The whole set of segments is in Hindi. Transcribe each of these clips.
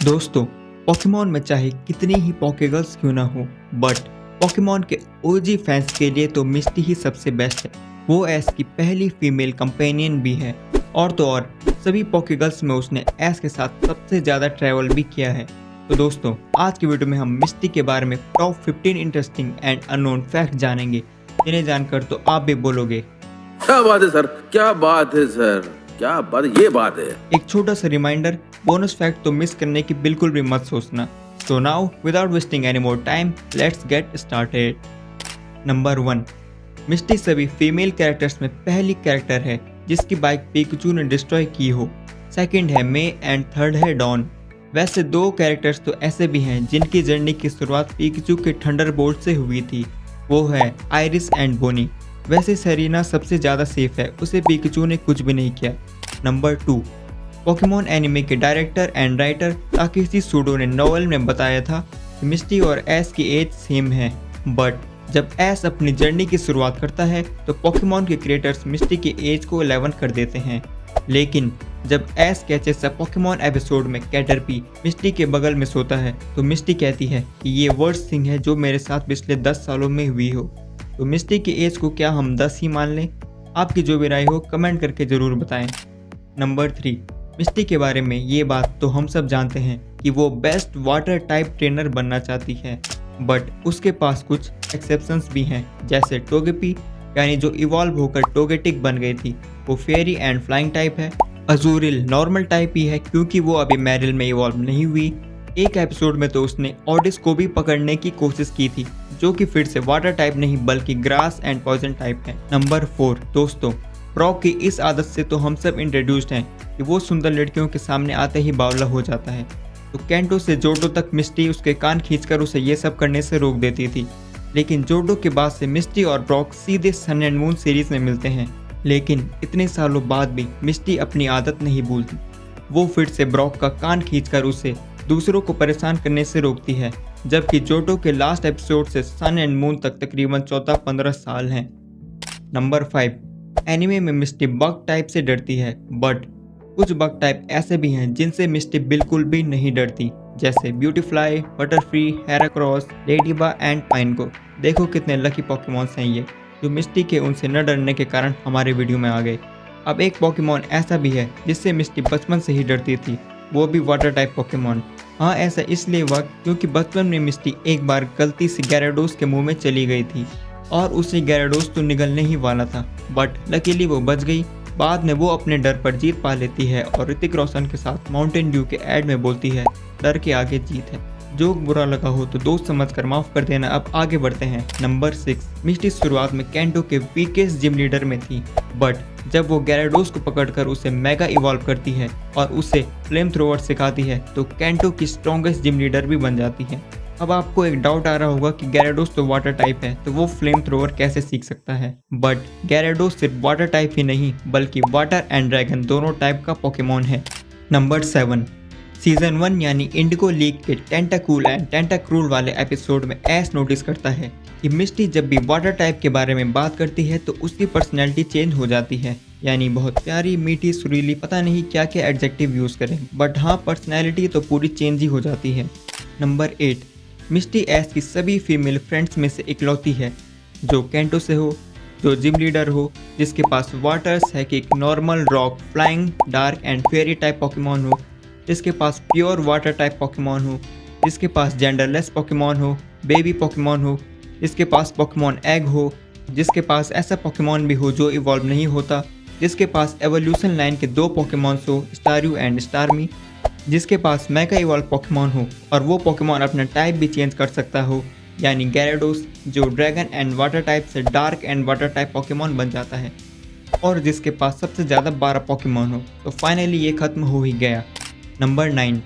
दोस्तों, पोकेमॉन में चाहे कितनी ही पोकेगर्ल्स क्यों ना हो, बट पोकेमॉन के ओजी फैंस के लिए तो मिस्टी ही सबसे बेस्ट है। वो ऐश की पहली फीमेल कंपेनियन भी है और तो और सभी पोकेगर्ल्स में उसने ऐश के साथ सबसे ज़्यादा ट्रैवल भी किया है। तो दोस्तों, आज की वीडियो में हम मिस्टी के बारे में top 15 interesting and unknown fact जानेंगे, जिन्हें जानकर तो आप भी बोलोगे क्या बात है सर, क्या बात है सर, क्या बात, ये बात है। एक छोटा सा रिमाइंडर, बोनस फैक्ट तो मिस करने की बिल्कुल भी मत सोचना। So now without wasting any more time, let's get started. Number 1, मिस्टी सभी फीमेल कैरेक्टर्स में पहली कैरेक्टर है जिसकी बाइक पिकाचू ने डिस्ट्रॉय की हो। सेकंड है मे एंड थर्ड है डॉन। वैसे दो कैरेक्टर्स तो ऐसे भी हैं जिनकी जर्नी की शुरुआत पिकाचू के थंडरबोल्ट से हुई थी, वो है आइरिस एंड बोनी। वैसे सेरेना सबसे ज़्यादा सेफ है, उसे पिकाचू ने कुछ भी नहीं किया। नंबर 2, पोकेमॉन एनिमे के director and writer Takeshi Sudo ने नॉवेल में बताया था कि मिस्टी और ऐश की एज सेम है, बट जब ऐश अपनी जर्नी की शुरुआत करता है तो पोकेमॉन के क्रिएटर्स मिस्टी की एज को 11 कर देते हैं। लेकिन जब ऐश कैचेस अ पोकेमॉन एपिसोड में कैटरपी मिस्टी के बगल में सोता है तो मिस्टी कहती है कि ये वर्स्ट थिंग है जो मेरे साथ पिछले 10 सालों में हुई हो। तो मिस्टी की एज को क्या हम 10 ही मान लें? आपकी जो भी राय हो कमेंट करके ज़रूर बताएं। नंबर 3, मिस्टी के बारे में ये बात तो हम सब जानते हैं कि वो बेस्ट वाटर टाइप ट्रेनर बनना चाहती है, बट उसके पास कुछ एक्सेप्शंस भी हैं, जैसे टोगेपी यानी जो इवॉल्व होकर टोगेटिक बन गई थी, वो फेरी एंड फ्लाइंग टाइप है। अजूरिल नॉर्मल टाइप ही है क्योंकि वो अभी मैरिल में इवॉल्व नहीं हुई। एक एपिसोड में तो उसने ऑडिस को भी पकड़ने की कोशिश की थी, जो कि फिर से वाटर टाइप नहीं बल्कि ग्रास एंड पॉइजन टाइप है। नंबर 4, दोस्तों, ब्रॉक की इस आदत से तो हम सब इंट्रोड्यूस्ड हैं कि वो सुंदर लड़कियों के सामने आते ही बावला हो जाता है। तो कैंटो से जोडो तक मिस्टी उसके कान खींचकर उसे ये सब करने से रोक देती थी। लेकिन जोडो के बाद से मिस्टी और ब्रॉक सीधे सन एंड मून सीरीज में मिलते हैं, लेकिन इतने सालों बाद भी मिस्टी अपनी आदत नहीं भूलती। वो फिर से ब्रॉक का कान खींचकर उसे दूसरों को परेशान करने से रोकती है, जबकि जोटो के लास्ट एपिसोड से सन एंड मून तक तकरीबन 14-15 साल हैं। नंबर 5, एनिमे में मिस्टी बग टाइप से डरती है, बट कुछ बग टाइप ऐसे भी हैं जिनसे मिस्टी बिल्कुल भी नहीं डरती, जैसे ब्यूटीफ्लाई, बटरफ्री, हेराक्रॉस, लेडीबा एंड पाइनको। देखो कितने लकी पोकेमॉन्स हैं ये, जो मिस्टी के उनसे न डरने के कारण हमारे वीडियो में आ गए। अब एक पोकेमॉन ऐसा भी है जिससे मिस्टी बचपन से ही डरती थी, वो भी वाटर टाइप पोकेमॉन। हाँ, ऐसा इसलिए हुआ क्योंकि बचपन में मिस्टी एक बार गलती से gyarados के मुंह में चली गई थी और उसे gyarados तो निगलने ही वाला था, बट लकीली वो बच गई। बाद में वो अपने डर पर जीत पा लेती है और ऋतिक रोशन के साथ माउंटेन ड्यू के एड में बोलती है, डर के आगे जीत है। जो बुरा लगा हो तो दोस्त समझकर माफ कर देना। अब आगे बढ़ते हैं। नंबर 6, मिस्टी शुरुआत में कैंटो के वीकेस्ट जिम लीडर में थी, बट जब वो gyarados को पकड़कर उसे मेगा इवॉल्व करती है और उसे फ्लेम थ्रोवर सिखाती है तो कैंटो की स्ट्रॉन्गेस्ट जिम लीडर भी बन जाती है। अब आपको एक डाउट आ रहा होगा कि gyarados तो वाटर टाइप है, तो वो फ्लेम थ्रोवर कैसे सीख सकता है? बट gyarados सिर्फ वाटर टाइप ही नहीं बल्कि वाटर एंड ड्रैगन दोनों टाइप का पोकेमॉन है। नंबर 7, सीजन 1 यानी इंडिगो लीग के टेंटाकूल एंड टेंटाक्रूल वाले एपिसोड में ऐश नोटिस करता है कि मिस्टी जब भी वाटर टाइप के बारे में बात करती है तो उसकी पर्सनैलिटी चेंज हो जाती है, यानी बहुत प्यारी, मीठी, सुरीली, पता नहीं क्या क्या एडजेक्टिव यूज़ करें, बट हाँ, पर्सनैलिटी तो पूरी चेंज ही हो जाती है। नंबर 8, मिस्टी ऐश की सभी फीमेल फ्रेंड्स में से इकलौती है जो कैंटो से हो, जो जिम लीडर हो, जिसके पास वाटर्स है कि एक normal, rock, flying, dark and fairy type Pokemon हो, जिसके पास प्योर वाटर टाइप पोकेमॉन हो, जिसके पास जेंडरलेस पोकेमॉन हो, बेबी पोकेमॉन हो, जिसके पास पोकेमॉन एग हो, जिसके पास ऐसा पोकेमॉन भी हो जो इवॉल्व नहीं होता, जिसके पास एवोल्यूशन लाइन के 2 पोकेमॉन्स हो, स्टारयू एंड स्टारमी, जिसके पास मेगा इवॉल्व पोकेमॉन हो और वो पोकेमॉन अपना टाइप भी चेंज कर सकता हो, यानी gyarados जो ड्रैगन एंड वाटर टाइप से dark and water type Pokemon बन जाता है, और जिसके पास सबसे ज़्यादा 12 पोकेमॉन हो। तो फाइनली ये खत्म हो ही गया। नंबर 9,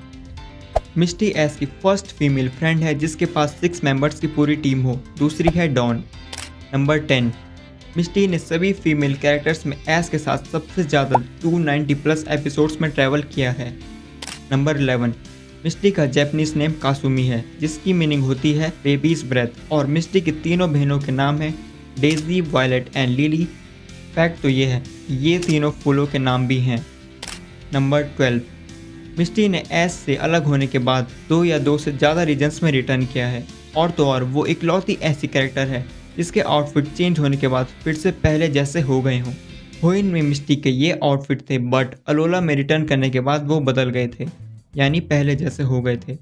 मिस्टी ऐश की फर्स्ट फीमेल फ्रेंड है जिसके पास 6 मेंबर्स की पूरी टीम हो, दूसरी है डॉन। नंबर 10, मिस्टी ने सभी फीमेल कैरेक्टर्स में ऐश के साथ सबसे ज़्यादा 290+ एपिसोड्स में ट्रैवल किया है। नंबर 11, मिस्टी का जैपनीज नेम कासुमी है जिसकी मीनिंग होती है बेबीज ब्रेथ, और मिस्टी की तीनों बहनों के नाम है Daisy, Violet and Lily. Fact तो ये है कि ये तीनों फूलों के नाम भी हैं। नंबर 12, मिस्टी ने एस से अलग होने के बाद 2 या 2 से ज़्यादा रीजन्स में रिटर्न किया है, और तो और वो इकलौती ऐसी कैरेक्टर है जिसके आउटफिट चेंज होने के बाद फिर से पहले जैसे हो गए हों। होइन में मिस्टी के ये आउटफिट थे, बट अलोला में रिटर्न करने के बाद वो बदल गए थे, यानी पहले जैसे हो गए थे।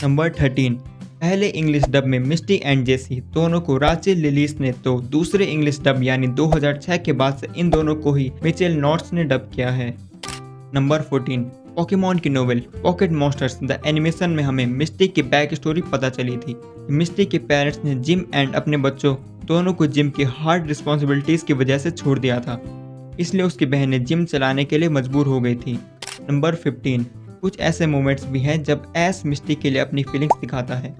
नंबर 13, पहले इंग्लिश डब में मिस्टी एंड जेसी दोनों को राचेल लिलीस ने, तो दूसरे इंग्लिश डब यानी 2006 के बाद से इन दोनों को ही मिचेल नॉर्ट्स ने डब किया है। नंबर 14, पोकेमॉन की novel pocket monsters the animation में हमें मिस्टी की बैक स्टोरी पता चली थी। मिस्टी के पेरेंट्स ने जिम एंड अपने बच्चों दोनों को जिम की हार्ड रिस्पॉन्सिबिलिटीज़ की वजह से छोड़ दिया था, इसलिए उसकी बहनें जिम चलाने के लिए मजबूर हो गई थी। नंबर 15, कुछ ऐसे मोमेंट्स भी हैं जब एस मिस्टी के लिए अपनी फीलिंग्स दिखाता है।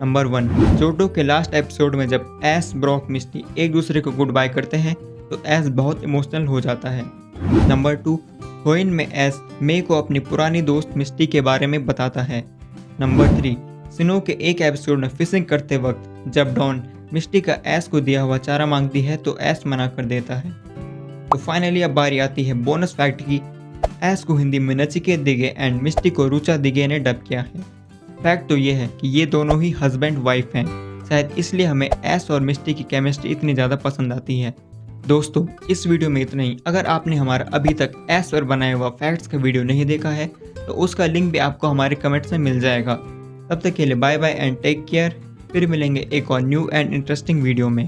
नंबर 1, जोटो के लास्ट एपिसोड में जब एस, ब्रॉक, मिस्टी एक दूसरे को गुड बाय करते हैं तो एस बहुत इमोशनल हो जाता है। नंबर 2, होइन में एस मे को अपनी पुरानी दोस्त मिस्टी के बारे में बताता है। नंबर 3, सिनो के एक एपिसोड में फिशिंग करते वक्त जब डॉन मिस्टी का एस को दिया हुआ चारा मांगती है तो एस मना कर देता है। तो फाइनली अब बारी आती है बोनस फैक्ट की। एस को हिंदी में नचिकेत दिगे एंड मिस्टी को रुचा दिगे ने डब किया है। फैक्ट तो ये है कि ये दोनों ही हस्बैंड वाइफ हैं, शायद इसलिए हमें एस और मिस्टी की केमिस्ट्री इतनी ज़्यादा पसंद आती है। दोस्तों, इस वीडियो में इतना ही। अगर आपने हमारा अभी तक एस पर बनाया हुआ फैक्ट्स का वीडियो नहीं देखा है तो उसका लिंक भी आपको हमारे कमेंट्स में मिल जाएगा। तब तक के लिए bye bye and take care. फिर मिलेंगे एक और न्यू एंड इंटरेस्टिंग वीडियो में।